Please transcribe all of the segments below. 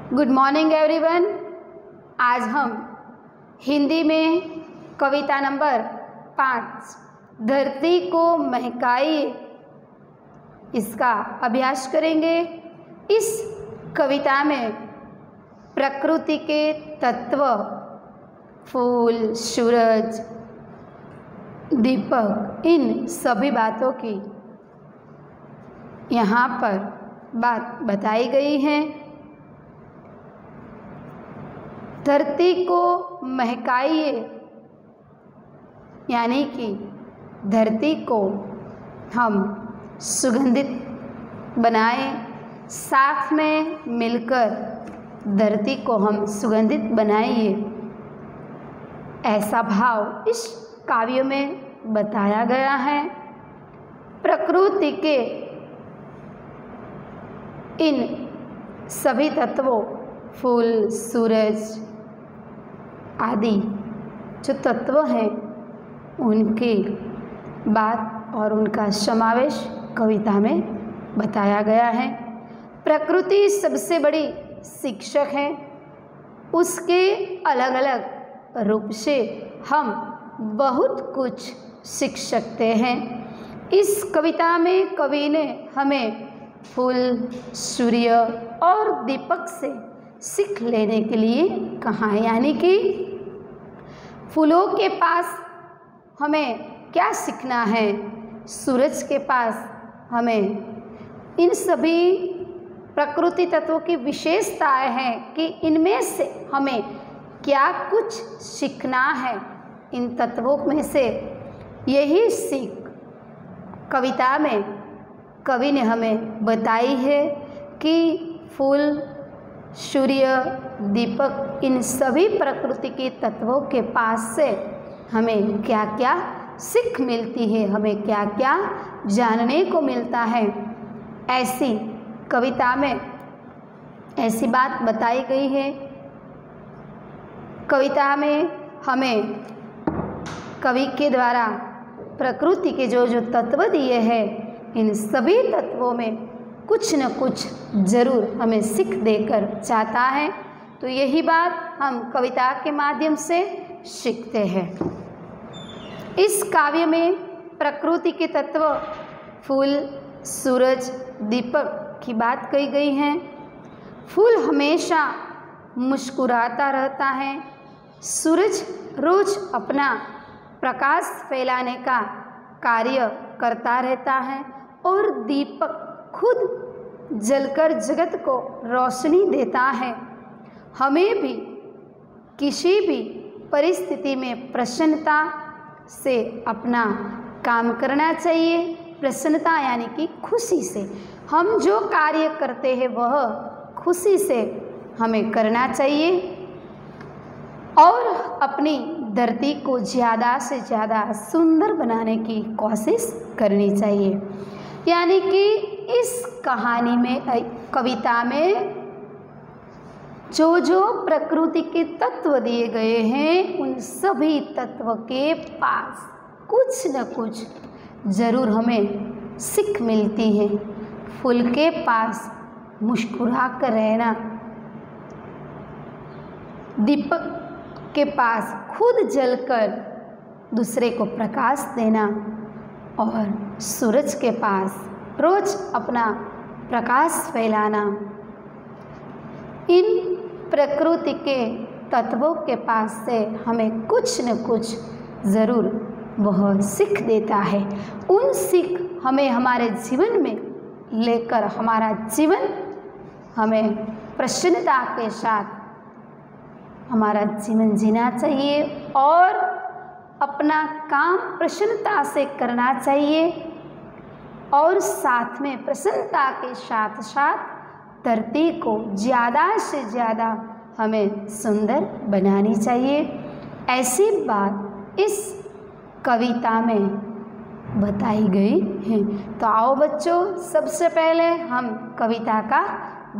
Good morning everyone. आज हम हिंदी में कविता नंबर 5 धरती को महकाइए इसका अभ्यास करेंगे। इस कविता में प्रकृति के तत्व, फूल, सूरज, दीपक, इन सभी बातों की यहाँ पर बात बताई गई है। धरती को महकाइए यानी कि धरती को हम सुगंधित बनाएं, साथ में मिलकर धरती को हम सुगंधित बनाइए, ऐसा भाव इस काव्य में बताया गया है। प्रकृति के इन सभी तत्वों, फूल, सूरज आदि जो तत्व हैं, उनकी बात और उनका समावेश कविता में बताया गया है। प्रकृति सबसे बड़ी शिक्षक है। उसके अलग अलग रूप से हम बहुत कुछ सीख सकते हैं। इस कविता में कवि ने हमें फूल, सूर्य और दीपक से सीख लेने के लिए कहा है, यानी कि फूलों के पास हमें क्या सीखना है, सूरज के पास हमें इन सभी प्रकृति तत्वों की विशेषताएं हैं कि इनमें से हमें क्या कुछ सीखना है। इन तत्वों में से यही सीख कविता में कवि ने हमें बताई है कि फूल, सूर्य, दीपक, इन सभी प्रकृति के तत्वों के पास से हमें क्या क्या सीख मिलती है, हमें क्या क्या जानने को मिलता है। ऐसी कविता में ऐसी बात बताई गई है। कविता में हमें कवि के द्वारा प्रकृति के जो जो तत्व दिए हैं, इन सभी तत्वों में कुछ न कुछ ज़रूर हमें सीख देकर चाहता है। तो यही बात हम कविता के माध्यम से सीखते हैं। इस काव्य में प्रकृति के तत्व, फूल, सूरज, दीपक की बात कही गई है। फूल हमेशा मुस्कुराता रहता है। सूरज रोज अपना प्रकाश फैलाने का कार्य करता रहता है और दीपक खुद जलकर जगत को रोशनी देता है। हमें भी किसी भी परिस्थिति में प्रसन्नता से अपना काम करना चाहिए। प्रसन्नता यानी कि खुशी से हम जो कार्य करते हैं वह खुशी से हमें करना चाहिए और अपनी धरती को ज़्यादा से ज़्यादा सुंदर बनाने की कोशिश करनी चाहिए। यानी कि इस कहानी में, कविता में जो जो प्रकृति के तत्व दिए गए हैं, उन सभी तत्व के पास कुछ न कुछ ज़रूर हमें सीख मिलती है। फूल के पास मुस्कुरा कर रहना, दीपक के पास खुद जलकर दूसरे को प्रकाश देना और सूरज के पास रोज अपना प्रकाश फैलाना, इन प्रकृति के तत्वों के पास से हमें कुछ न कुछ ज़रूर वह सीख देता है। उन सीख हमें हमारे जीवन में लेकर हमारा जीवन हमें प्रसन्नता के साथ हमारा जीवन जीना चाहिए और अपना काम प्रसन्नता से करना चाहिए और साथ में प्रसन्नता के साथ साथ धरती को ज़्यादा से ज़्यादा हमें सुंदर बनानी चाहिए। ऐसी बात इस कविता में बताई गई है। तो आओ बच्चों, सबसे पहले हम कविता का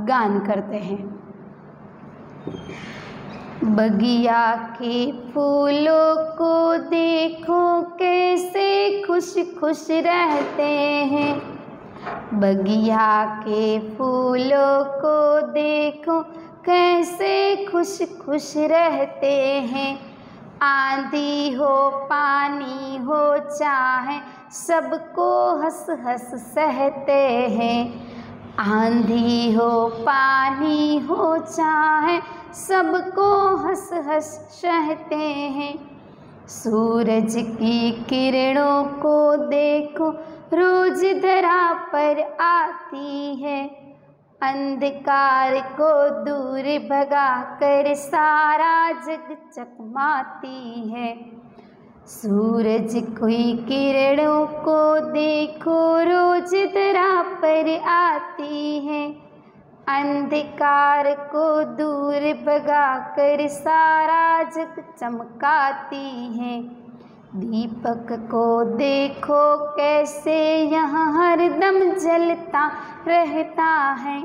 गान करते हैं। बगिया के फूलों को देखो कैसे खुश खुश रहते हैं। बगिया के फूलों को देखो कैसे खुश खुश रहते हैं। आंधी हो पानी हो चाहे सबको हंस हंस सहते हैं। आंधी हो पानी हो चाहे सबको हंस हंस सहते हैं। सूरज की किरणों को देखो रोज धरा पर आती है। अंधकार को दूर भगा कर सारा जग चकमाती है। सूरज की किरणों को देखो रोज धरा पर आती है। अंधकार को दूर भगा कर सारा जग चमकाती है। दीपक को देखो कैसे यहाँ हरदम जलता रहता है।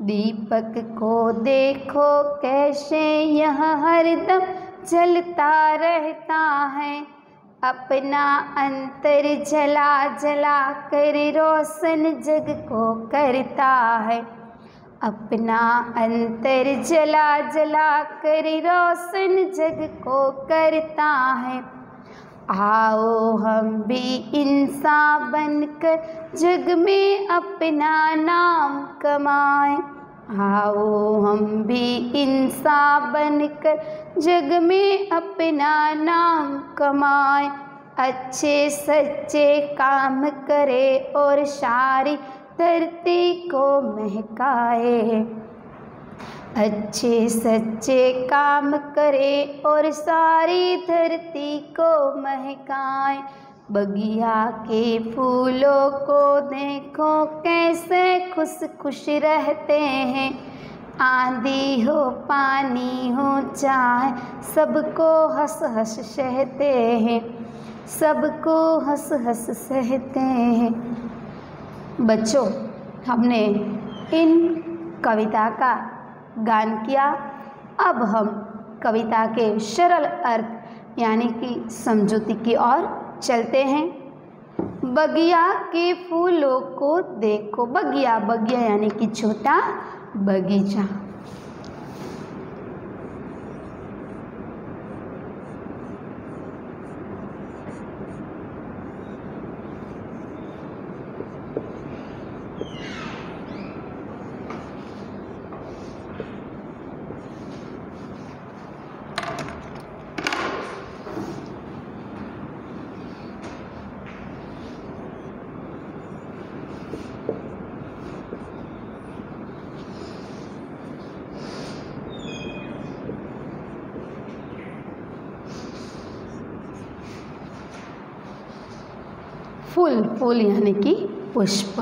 दीपक को देखो कैसे यहाँ हरदम जलता रहता है। अपना अंतर जला जला कर रोशन जग को करता है। अपना अंतर जला जला कर रोशन जग को करता है। आओ हम भी इंसान बनकर जग में अपना नाम कमाएं। आओ हम भी इंसान बनकर जग में अपना नाम कमाएं। अच्छे सच्चे काम करे और सारी धरती को महकाए। अच्छे सच्चे काम करे और सारी धरती को महकाए। बगिया के फूलों को देखो कैसे खुश खुश रहते हैं। आंधी हो पानी हो चाहे सबको हंस हंस सहते हैं। सबको हंस हंस सहते हैं। बच्चों, हमने इन कविता का गान किया। अब हम कविता के सरल अर्थ यानी कि समझौती की ओर चलते हैं। बगिया के फूलों को देखो। बगिया, बगिया यानी कि छोटा बगीचा। फूल, फूल यानी कि पुष्प।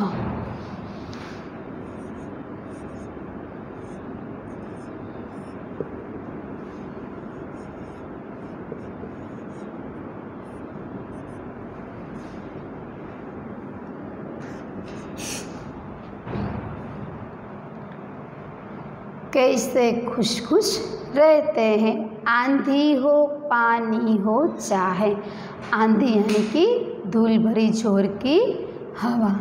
कैसे खुश खुश रहते हैं। आंधी हो पानी हो चाहे। आंधी यानी कि धूल भरी जोर की हवा।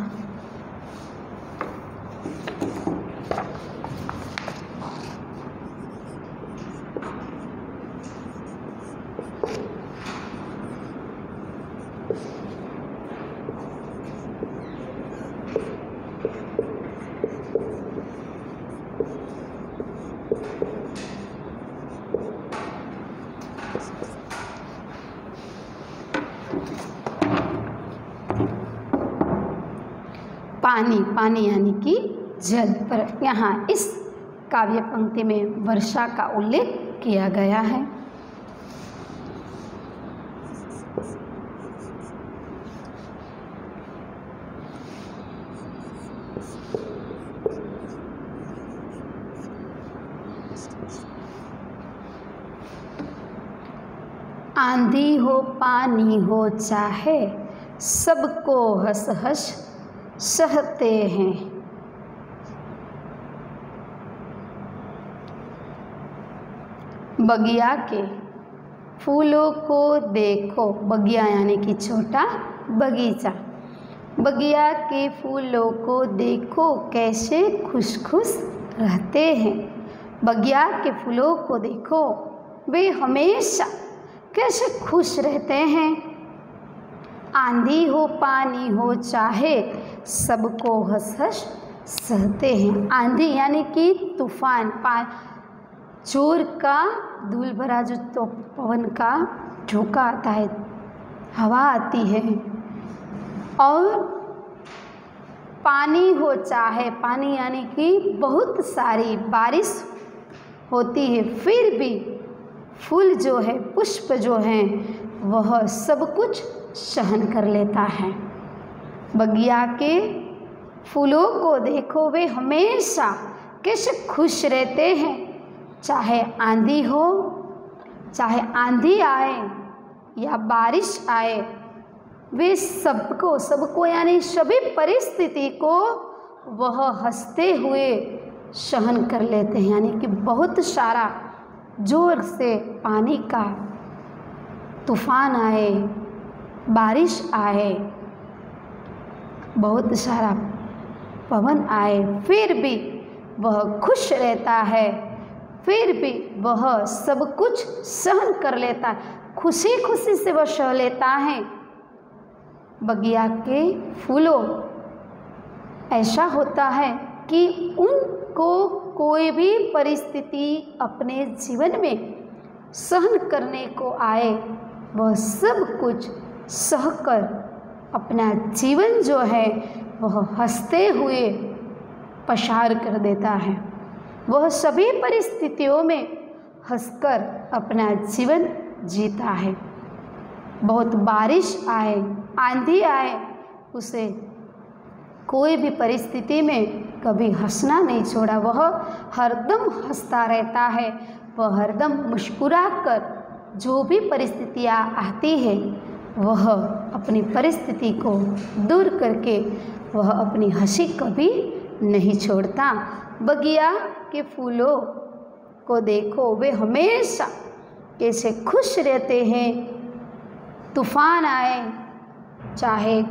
पानी, पानी यानी कि जल। पर यहाँ इस काव्य पंक्ति में वर्षा का उल्लेख किया गया है। आंधी हो पानी हो चाहे सबको हंस हंस सहते हैं। बगिया के फूलों को देखो। बगिया यानी कि छोटा बगीचा। बगिया के फूलों को देखो कैसे खुश खुश रहते हैं। बगिया के फूलों को देखो, वे हमेशा कैसे खुश रहते हैं। आंधी हो पानी हो चाहे सबको हंस हंस सहते हैं। आंधी यानी कि तूफान, जोर का धूल भरा जो तो पवन का झोंका आता है, हवा आती है। और पानी हो चाहे, पानी यानी कि बहुत सारी बारिश होती है, फिर भी फूल जो है, पुष्प जो हैं, वह सब कुछ सहन कर लेता है। बगिया के फूलों को देखो, वे हमेशा कैसे खुश रहते हैं। चाहे आंधी हो, चाहे आंधी आए या बारिश आए, वे सबको यानी सभी परिस्थिति को वह हंसते हुए सहन कर लेते हैं। यानी कि बहुत सारा जोर से पानी का तूफान आए, बारिश आए, बहुत सारा पवन आए, फिर भी वह खुश रहता है, फिर भी वह सब कुछ सहन कर लेता है, खुशी खुशी से वह सह लेता है। बगिया के फूलों ऐसा होता है कि उनको कोई भी परिस्थिति अपने जीवन में सहन करने को आए, वह सब कुछ सहकर अपना जीवन जो है वह हंसते हुए पसार कर देता है। वह सभी परिस्थितियों में हंसकर अपना जीवन जीता है। बहुत बारिश आए, आंधी आए, उसे कोई भी परिस्थिति में कभी हंसना नहीं छोड़ा। वह हरदम हंसता रहता है। वह हरदम मुस्कुराकर जो भी परिस्थितियाँ आती है, वह अपनी परिस्थिति को दूर करके वह अपनी हंसी कभी नहीं छोड़ता। बगिया के फूलों को देखो, वे हमेशा कैसे खुश रहते हैं। तूफान आए, चाहे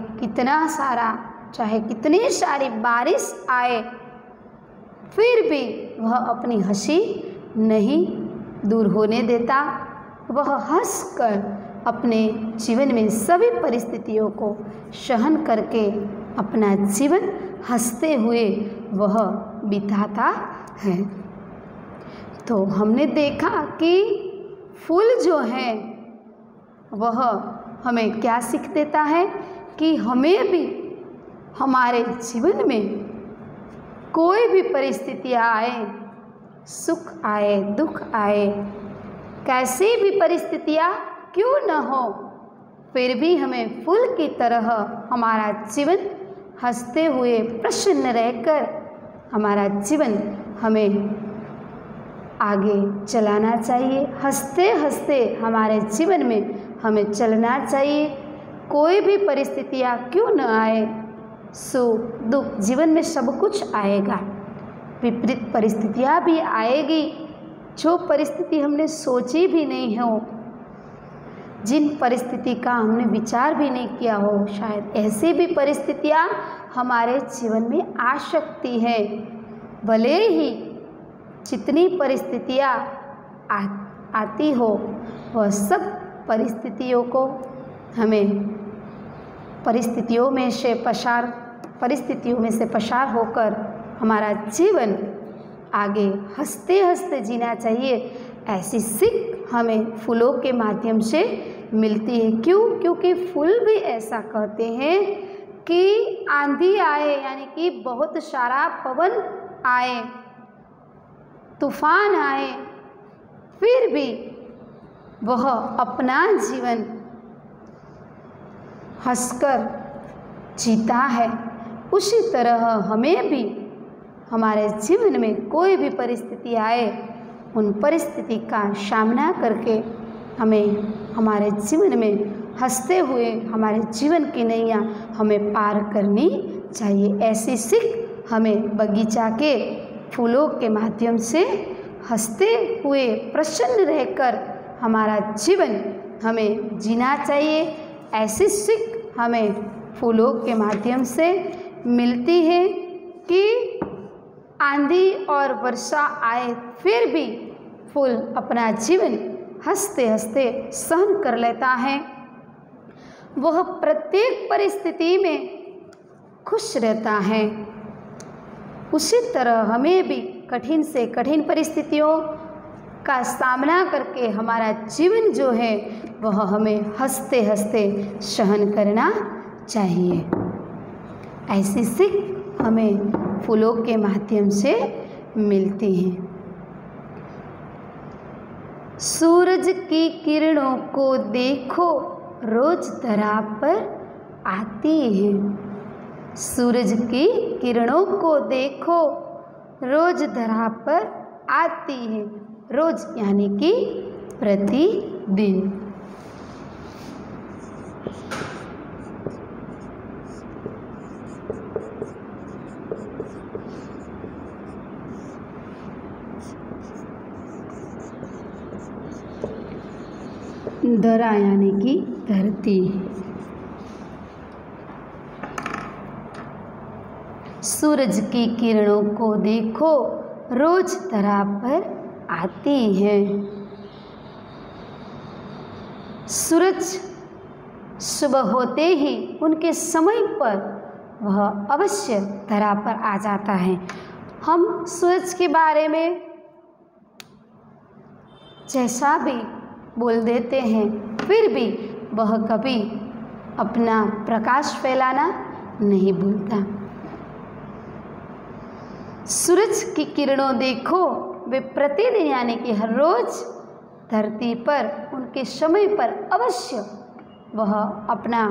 कितनी सारी बारिश आए, फिर भी वह अपनी हंसी नहीं दूर होने देता। वह हंसकर अपने जीवन में सभी परिस्थितियों को सहन करके अपना जीवन हंसते हुए वह बिताता है। तो हमने देखा कि फूल जो है वह हमें क्या सीख देता है कि हमें भी हमारे जीवन में कोई भी परिस्थितियाँ आए, सुख आए, दुख आए, कैसी भी परिस्थितियाँ क्यों न हो, फिर भी हमें फूल की तरह हमारा जीवन हंसते हुए प्रसन्न रहकर हमारा जीवन हमें आगे चलाना चाहिए। हंसते हंसते हमारे जीवन में हमें चलना चाहिए। कोई भी परिस्थितियाँ क्यों न आए, सुख दुख जीवन में सब कुछ आएगा। विपरीत परिस्थितियाँ भी आएगी, जो परिस्थिति हमने सोची भी नहीं हो, जिन परिस्थिति का हमने विचार भी नहीं किया हो, शायद ऐसी भी परिस्थितियाँ हमारे जीवन में आ सकती है। भले ही जितनी परिस्थितियाँ आती हो, वह सब परिस्थितियों को हमें परिस्थितियों में से पसार होकर हमारा जीवन आगे हंसते हंसते जीना चाहिए। ऐसी सीख हमें फूलों के माध्यम से मिलती है। क्यों? क्योंकि फूल भी ऐसा कहते हैं कि आंधी आए यानी कि बहुत सारा पवन आए, तूफान आए, फिर भी वह अपना जीवन हंसकर जीता है। उसी तरह हमें भी हमारे जीवन में कोई भी परिस्थिति आए, उन परिस्थिति का सामना करके हमें हमारे जीवन में हंसते हुए हमारे जीवन की नैया हमें पार करनी चाहिए। ऐसी सीख हमें बगीचा के फूलों के माध्यम से हंसते हुए प्रसन्न रहकर हमारा जीवन हमें जीना चाहिए। ऐसी सीख हमें फूलों के माध्यम से मिलती है कि आंधी और वर्षा आए फिर भी फूल अपना जीवन हंसते हंसते सहन कर लेता है। वह प्रत्येक परिस्थिति में खुश रहता है। उसी तरह हमें भी कठिन से कठिन परिस्थितियों का सामना करके हमारा जीवन जो है वह हमें हंसते हंसते सहन करना चाहिए। ऐसी सीख हमें फूलों के माध्यम से मिलती है। सूरज की किरणों को देखो रोज धरा पर आती है। सूरज की किरणों को देखो रोज धरा पर आती है। रोज यानी कि प्रतिदिन। धरा यानी कि धरती। सूरज की किरणों को देखो रोज धरा पर आती है। सूरज सुबह होते ही उनके समय पर वह अवश्य धरा पर आ जाता है। हम सूरज के बारे में जैसा भी बोल देते हैं फिर भी वह कभी अपना प्रकाश फैलाना नहीं भूलता। सूरज की किरणों देखो वे प्रतिदिन यानी कि हर रोज धरती पर उनके समय पर अवश्य वह अपना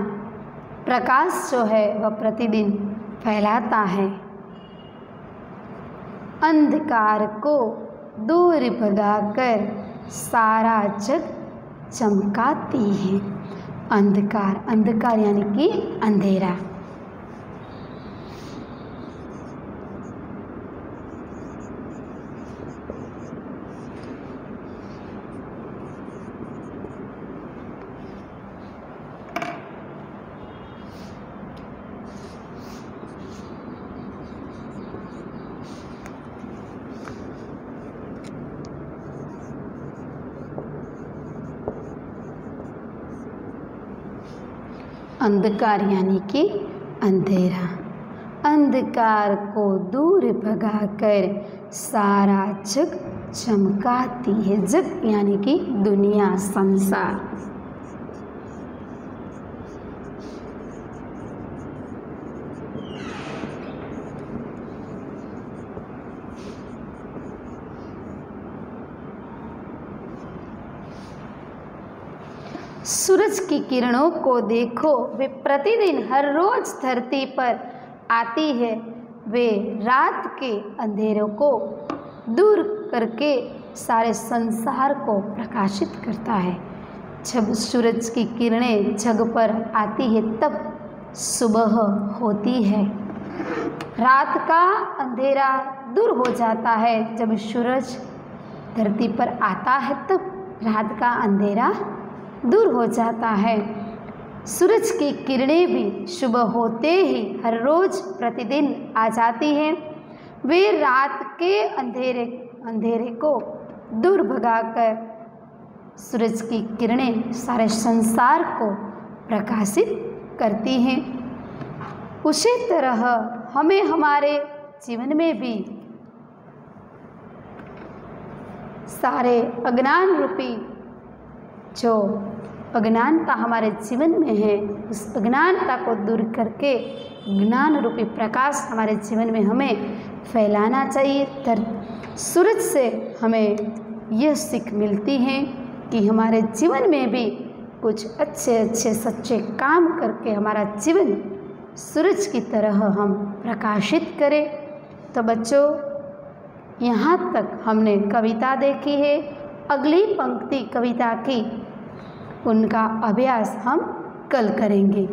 प्रकाश जो है वह प्रतिदिन फैलाता है। अंधकार को दूर भगाकर सारा जग चमकाती है। अंधकार, अंधकार यानी कि अंधेरा। अंधकार यानी कि अंधेरा। अंधकार को दूर भगाकर सारा जग चमकाती है। जग यानी कि दुनिया, संसार। सूरज की किरणों को देखो वे प्रतिदिन हर रोज धरती पर आती है। वे रात के अंधेरों को दूर करके सारे संसार को प्रकाशित करता है। जब सूरज की किरणें जग पर आती है तब सुबह होती है। रात का अंधेरा दूर हो जाता है। जब सूरज धरती पर आता है तब रात का अंधेरा दूर हो जाता है। सूरज की किरणें भी सुबह होते ही हर रोज प्रतिदिन आ जाती हैं। वे रात के अंधेरे को दूर भगाकर सूरज की किरणें सारे संसार को प्रकाशित करती हैं। उसी तरह हमें हमारे जीवन में भी सारे अज्ञान रूपी जो अज्ञानता हमारे जीवन में है उस अज्ञानता को दूर करके ज्ञान रूपी प्रकाश हमारे जीवन में हमें फैलाना चाहिए। सूरज से हमें यह सीख मिलती है कि हमारे जीवन में भी कुछ अच्छे अच्छे सच्चे काम करके हमारा जीवन सूरज की तरह हम प्रकाशित करें। तो बच्चों, यहाँ तक हमने कविता देखी है। अगली पंक्ति कविता की उनका अभ्यास हम कल करेंगे।